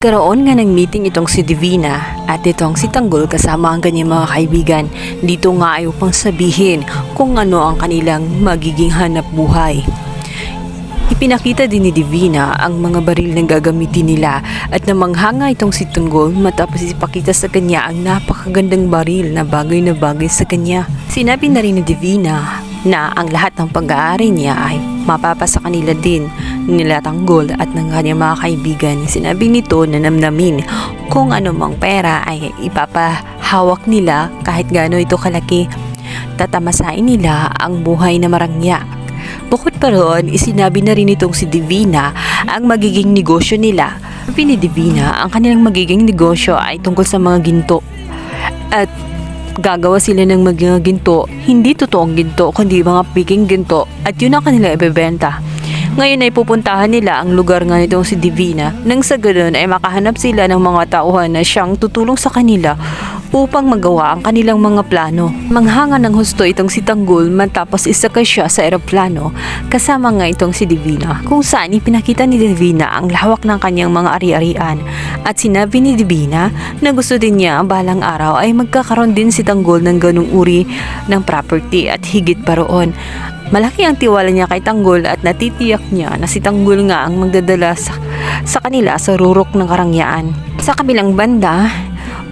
Nagkaroon nga ng meeting itong si Divina at itong si Tanggol kasama ang kanyang mga kaibigan. Dito nga ay upang sabihin kung ano ang kanilang magiging hanap buhay. Ipinakita din ni Divina ang mga baril na gagamitin nila at namanghanga itong si Tanggol matapos ipakita sa kanya ang napakagandang baril na bagay sa kanya. Sinabi na rin ni Divina na ang lahat ng pag-aari niya ay mapapasa kanila din nila Tanggol at ng kanyang mga kaibigan. Sinabi nito na namnamin kung anumang pera ay ipapahawak nila kahit gaano ito kalaki. Tatamasain nila ang buhay na marangya. Bukod pa roon, isinabi na rin itong si Divina ang magiging negosyo nila. Sabi ni Divina, ang kanilang magiging negosyo ay tungkol sa mga ginto. At gagawa sila ng mga ginto, hindi totoong ginto, kundi mga piking ginto. At yun ang kanila ibebenta. Ngayon ay pupuntahan nila ang lugar nga nitong si Divina nang sa ganoon ay makahanap sila ng mga tauhan na siyang tutulong sa kanila upang magawa ang kanilang mga plano. Manghanga ng husto itong si Tanggol matapos isakay siya sa eroplano kasama nga itong si Divina, kung saan ipinakita ni Divina ang lawak ng kanyang mga ari-arian. At sinabi ni Divina na gusto din niya balang araw ay magkakaroon din si Tanggol ng ganung uri ng property at higit pa roon. Malaki ang tiwala niya kay Tanggol at natitiyak niya na si Tanggol nga ang magdadala sa kanila sa rurok ng karangyaan. Sa kabilang banda,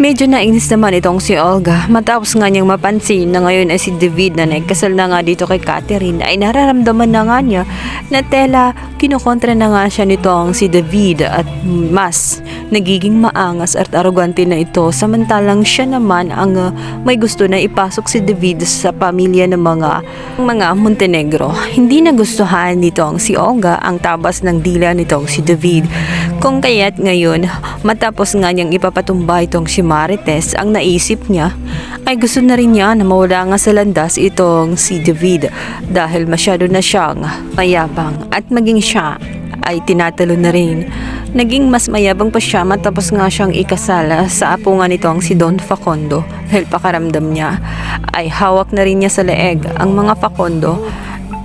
medyo nainis naman itong si Olga matapos nga niyang mapansin na ngayon ay si David na nagkasal na nga dito kay Catherine ay nararamdaman na nga niya na tela kinokontra na nga siya nitong si David at mas nagiging maangas at arrogante na ito samantalang siya naman ang may gusto na ipasok si David sa pamilya ng mga Montenegro. Hindi nagustuhan nitong si Olga ang tabas ng dila nitong si David. Kung kaya't ngayon matapos nga niyang ipapatumba itong si Marites, ang naisip niya ay gusto na rin niya na mawala nga sa landas itong si David dahil masyado na siyang mayabang at maging siya ay tinatalo na rin. Naging mas mayabang pa siya matapos nga siyang ikasal sa apo nga nitong si Don Facundo dahil pakaramdam niya ay hawak na rin niya sa leeg ang mga Facundo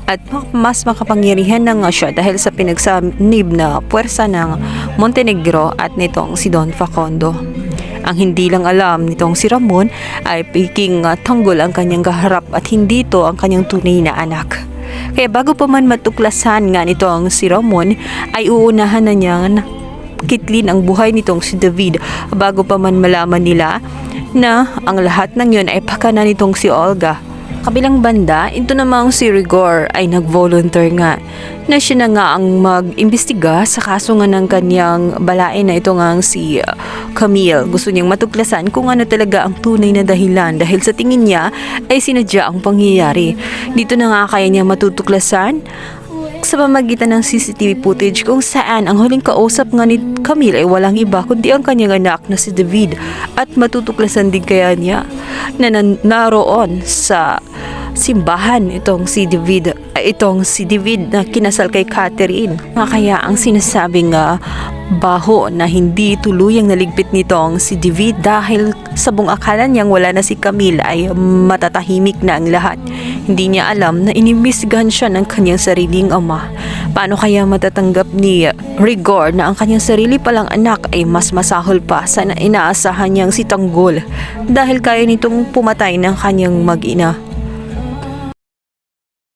at mas makapangyarihan na nga siya dahil sa pinagsanib na puwersa ng Montenegro at nitong si Don Facundo. Ang hindi lang alam nitong si Ramon ay piking Tanggol ang kanyang kaharap at hindi ito ang kanyang tunay na anak. Kaya bago pa man matuklasan nga nitong si Ramon ay uunahan na niyang kitlin ang buhay nitong si David bago pa man malaman nila na ang lahat ng yun ay pakana nitong si Olga. Kabilang banda, ito namang si Rigor ay nag-volunteer nga na siya na nga ang mag-imbestiga sa kaso nga ng kanyang balain na ito nga si Camille. Gusto niyang matuklasan kung ano talaga ang tunay na dahilan dahil sa tingin niya ay sinadya ang pangyayari. Dito na nga kaya niya matutuklasan sa pamagitan ng CCTV footage kung saan ang huling kausap nga ni Camille ay walang iba kundi ang kanyang anak na si David at matutuklasan din kaya niya na naroon sa simbahan itong si David na kinasal kay Catherine. Kaya ang sinasabing baho na hindi tuluyang naligpit nitong si David dahil sa buong akala niyang wala na si Camille ay matatahimik na ang lahat. Hindi niya alam na inimbestigahan siya ng kanyang sariling ama. Paano kaya matatanggap ni Rigor na ang kanyang sarili palang anak ay mas masahol pa sa inaasahan niyang si Tanggol dahil kaya nitong pumatay ng kanyang mag-ina.